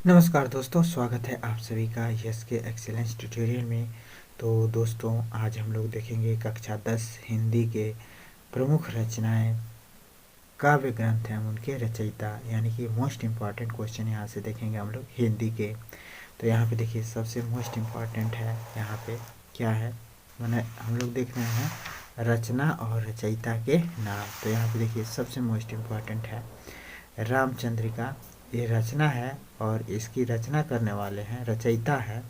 नमस्कार दोस्तों, स्वागत है आप सभी का यस के एक्सीलेंस ट्यूटोरियल में। तो दोस्तों, आज हम लोग देखेंगे कक्षा 10 हिंदी के प्रमुख रचनाएं, काव्य ग्रंथ हैं उनके रचयिता, यानी कि मोस्ट इम्पॉर्टेंट क्वेश्चन यहाँ से देखेंगे हम लोग हिंदी के। तो यहाँ पे देखिए, सबसे मोस्ट इम्पॉर्टेंट है यहाँ पे क्या है, मैंने हम लोग देख रहे हैं रचना और रचयिता के नाम। तो यहाँ पे देखिए, सबसे मोस्ट इम्पॉर्टेंट है रामचंद्रिका, ये रचना है और इसकी रचना करने वाले हैं, रचयिता है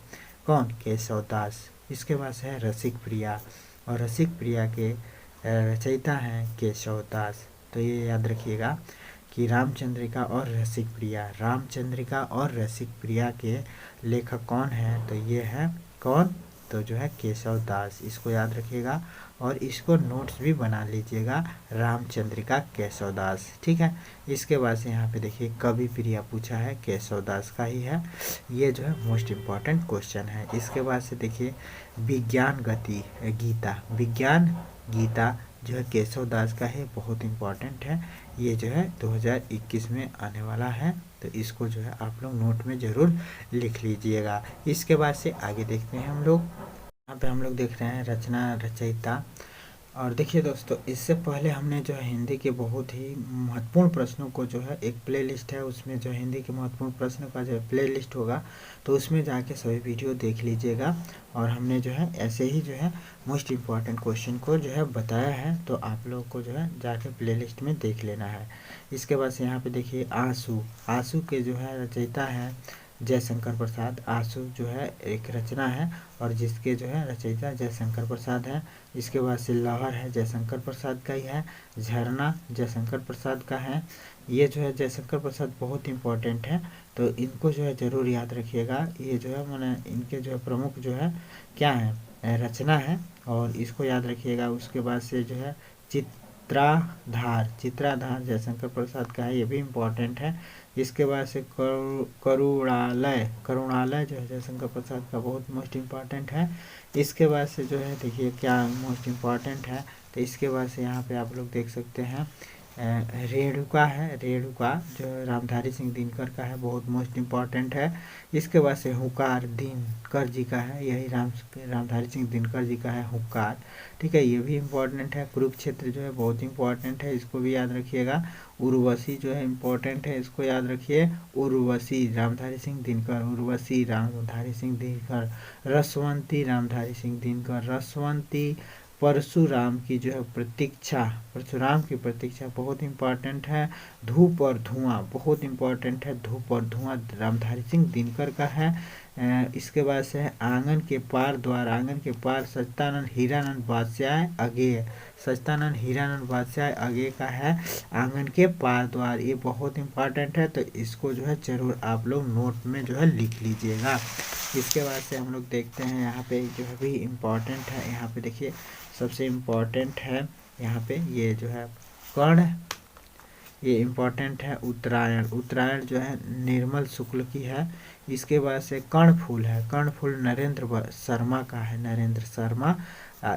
कौन, केशव दास। इसके पास है रसिक प्रिया, और रसिक प्रिया के रचयिता हैं केशव दास। तो ये याद रखिएगा कि रामचंद्रिका और रसिक प्रिया, रामचंद्रिका और रसिक प्रिया के लेखक कौन हैं, तो ये है कौन, तो जो है केशव दास। इसको याद रखिएगा और इसको नोट्स भी बना लीजिएगा, रामचंद्रिका केशव दास, ठीक है। इसके बाद से यहाँ पे देखिए कवि प्रिया पूछा है, केशव दास का ही है, ये जो है मोस्ट इम्पॉर्टेंट क्वेश्चन है। इसके बाद से देखिए विज्ञान गति गीता, विज्ञान गीता जो है केशव दास का है, बहुत इम्पॉर्टेंट है। ये जो है 2021 में आने वाला है, तो इसको जो है आप लोग नोट में ज़रूर लिख लीजिएगा। इसके बाद से आगे देखते हैं हम लोग, यहाँ पे हम लोग देख रहे हैं रचना रचयिता। और देखिए दोस्तों, इससे पहले हमने जो है हिंदी के बहुत ही महत्वपूर्ण प्रश्नों को जो है, एक प्लेलिस्ट है उसमें जो हिंदी के महत्वपूर्ण प्रश्न का जो है प्लेलिस्ट होगा, तो उसमें जाके सभी वीडियो देख लीजिएगा। और हमने जो है ऐसे ही जो है मोस्ट इम्पॉर्टेंट क्वेश्चन को जो है बताया है, तो आप लोग को जो है जाके प्लेलिस्ट में देख लेना है। इसके बाद से यहाँ पे देखिए आंसू, आंसू के जो है रचयिता है जयशंकर प्रसाद। आंसू जो है एक रचना है और जिसके जो है रचयिता जयशंकर प्रसाद है। इसके बाद से लहर है, जयशंकर प्रसाद का ही है। झरना जयशंकर प्रसाद का है। ये जो है जयशंकर प्रसाद बहुत इम्पोर्टेंट है, तो इनको जो है ज़रूर याद रखिएगा। ये जो है मैंने इनके जो है प्रमुख जो है क्या है, रचना है, और इसको याद रखिएगा। उसके बाद से जो है चित्राधार, चित्राधार जयशंकर प्रसाद का है, ये भी इम्पोर्टेंट है। इसके बाद से करुणालय, करुणालय जो है जयशंकर प्रसाद का बहुत मोस्ट इम्पॉर्टेंट है। इसके बाद से जो है देखिए क्या मोस्ट इम्पॉर्टेंट है, तो इसके बाद से यहाँ पे आप लोग देख सकते हैं रेणुका है, रेणुका जो रामधारी सिंह दिनकर का है, बहुत मोस्ट इम्पॉर्टेंट है। इसके बाद से हुकार दिनकर जी का है, यही रामधारी सिंह दिनकर जी का है हुकार, ठीक है, ये भी इम्पोर्टेंट है। कुरुक्षेत्र जो है बहुत इम्पोर्टेंट है, इसको भी याद रखिएगा। उर्वशी जो है इम्पोर्टेंट है, इसको याद रखिए। उर्वशी रामधारी सिंह दिनकर, उर्वशी रामधारी सिंह दिनकर। रसवंती रामधारी सिंह दिनकर, रसवंती। परशुराम की जो है प्रतीक्षा, परशुराम की प्रतीक्षा बहुत इम्पोर्टेंट है। धूप और धुआं बहुत इम्पोर्टेंट है, धूप और धुआं रामधारी सिंह दिनकर का है। इसके बाद से है आंगन के पार द्वार, आंगन के पार सच्चिदानंद हीरानंद बादशाह अगेय, सच्चिदानंद हीरानंद बादशाह अगेय का है आंगन के पार द्वार, ये बहुत इम्पोर्टेंट है, तो इसको जो है जरूर आप लोग नोट में जो है लिख लीजिएगा। इसके बाद से हम लोग देखते हैं यहाँ पे जो है भी इम्पोर्टेंट है, यहाँ पे देखिए सबसे इम्पोर्टेंट है यहाँ पे ये जो है कर्ण, ये इम्पोर्टेंट है। उत्तरायण, उत्तरायण जो है निर्मल शुक्ल की है। इसके बाद से कर्णफूल है, कर्णफूल नरेंद्र शर्मा का है, नरेंद्र शर्मा।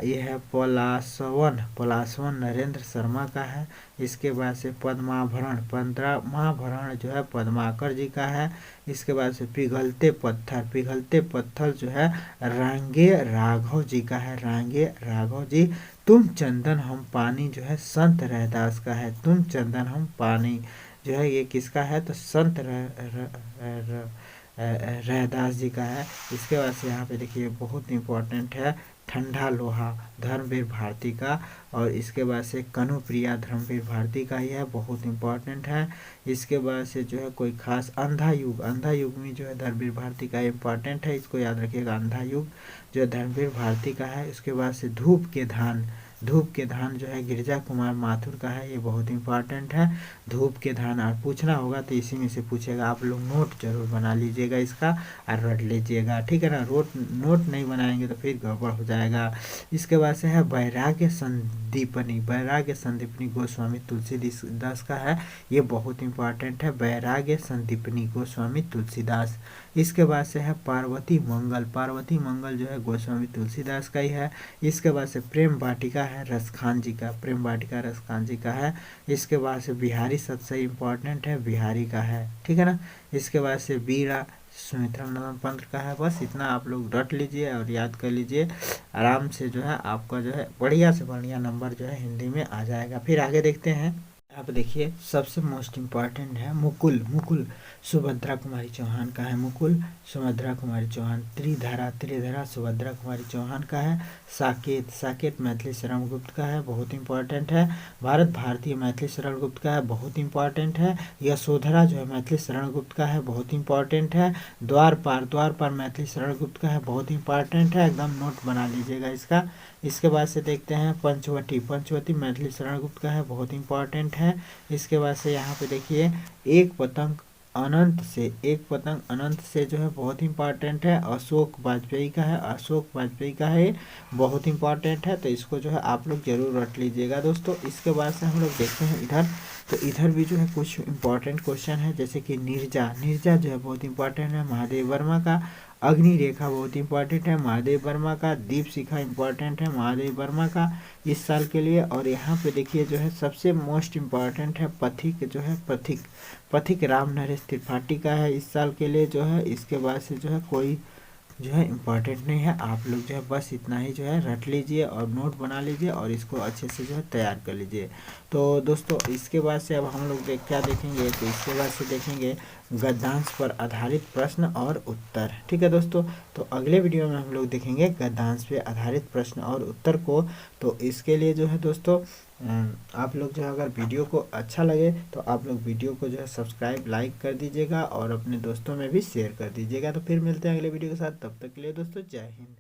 ये है पलाशवन, पलाशवन नरेंद्र शर्मा का है। इसके बाद से पद्माभरण, पद्माभरण जो है पद्माकर जी का है। इसके बाद से पिघलते पत्थर, पिघलते पत्थर जो है रांगे राघव जी का है, रांगे राघव जी। तुम चंदन हम पानी जो है संत रैदास का है, तुम चंदन हम पानी जो है ये किसका है, तो संत रैदास जी का है। इसके बाद से यहाँ पे देखिए बहुत इम्पोर्टेंट है ठंडा लोहा, धर्मवीर भारती का। और इसके बाद से कनुप्रिया धर्मवीर भारती का ही है, बहुत इम्पोर्टेंट है। इसके बाद से जो है कोई खास अंधा युग, अंधा युग में जो है धर्मवीर भारती का इम्पोर्टेंट है, इसको याद रखिएगा, अंधा युग जो धर्मवीर भारती का है। इसके बाद से धूप के धान, धूप के धान जो है गिरिजा कुमार माथुर का है, ये बहुत इंपॉर्टेंट है। धूप के धान और पूछना होगा तो इसी में से पूछेगा, आप लोग नोट जरूर बना लीजिएगा इसका और रट लीजिएगा, ठीक है ना। नोट नहीं बनाएंगे तो फिर गड़बड़ हो जाएगा। इसके बाद से है वैराग्य संदीपनी, वैराग्य संदीपनी गोस्वामी तुलसीदास का है, ये बहुत इंपॉर्टेंट है, वैराग्य संदीपनी गोस्वामी तुलसीदास। इसके बाद से है पार्वती मंगल, पार्वती मंगल जो है गोस्वामी तुलसीदास का ही है। इसके बाद से प्रेम वाटिका है रसखान जी का, प्रेम वाटिका रसखान जी का है। इसके बाद से बिहारी सबसे इम्पोर्टेंट है, बिहारी का है, ठीक है ना। इसके बाद से बीड़ा सुमित्रा नंदन पंत का है। बस इतना आप लोग रट लीजिए और याद कर लीजिए, आराम से जो है आपका जो है बढ़िया से बढ़िया नंबर जो है हिंदी में आ जाएगा। फिर आगे देखते हैं। आप देखिए सबसे मोस्ट इम्पॉर्टेंट है मुकुल, मुकुल सुभद्रा कुमारी चौहान का है, मुकुल सुभद्रा कुमारी चौहान। त्रिधारा, त्रिधारा सुभद्रा कुमारी चौहान का है। साकेत, साकेत मैथिली शरण गुप्त का है, बहुत इंपॉर्टेंट है। भारत भारतीय मैथिली शरण गुप्त का है, बहुत इंपॉर्टेंट है। यशोधरा जो है मैथिली शरण गुप्त का है, बहुत इंपॉर्टेंट है। द्वारपाल, द्वारपाल मैथिली शरण गुप्त का है, बहुत इंपॉर्टेंट है, एकदम नोट बना लीजिएगा इसका। इसके बाद से देखते हैं पंचवटी, पंचवटी मैथिली शरण गुप्त का है, बहुत इंपॉर्टेंट है। इसके बाद से यहाँ पे देखिए एक पतंग अनंत से, एक पतंग अनंत से जो है बहुत इंपॉर्टेंट है, अशोक वाजपेयी का है, अशोक वाजपेयी का है, बहुत इंपॉर्टेंट है। तो इसको जो है आप लोग जरूर रट लीजिएगा दोस्तों। इसके बाद से हम लोग देखते हैं इधर, तो इधर भी जो है कुछ इंपॉर्टेंट क्वेश्चन है, जैसे कि निर्जा, निर्जा जो है बहुत इंपॉर्टेंट है महादेव वर्मा का। अग्नि रेखा बहुत इंपॉर्टेंट है महादेव वर्मा का। दीप शिखा इंपॉर्टेंट है महादेव वर्मा का इस साल के लिए। और यहाँ पे देखिए जो है सबसे मोस्ट इम्पॉर्टेंट है पथिक, जो है पथिक, पथिक राम नरेश त्रिपाठी का है इस साल के लिए जो है। इसके बाद से जो है कोई जो है इम्पॉर्टेंट नहीं है, आप लोग जो है बस इतना ही जो है रट लीजिए और नोट बना लीजिए और इसको अच्छे से जो है तैयार कर लीजिए। तो दोस्तों इसके बाद से अब हम लोग क्या देखेंगे, तो इसके बाद से देखेंगे गद्यांश पर आधारित प्रश्न और उत्तर, ठीक है दोस्तों। तो अगले वीडियो में हम लोग देखेंगे गद्यांश पे आधारित प्रश्न और उत्तर को। तो इसके लिए जो है दोस्तों आप लोग जो है अगर वीडियो को अच्छा लगे तो आप लोग वीडियो को जो है सब्सक्राइब लाइक कर दीजिएगा और अपने दोस्तों में भी शेयर कर दीजिएगा। तो फिर मिलते हैं अगले वीडियो के साथ, तब तक के लिए दोस्तों जय हिंद।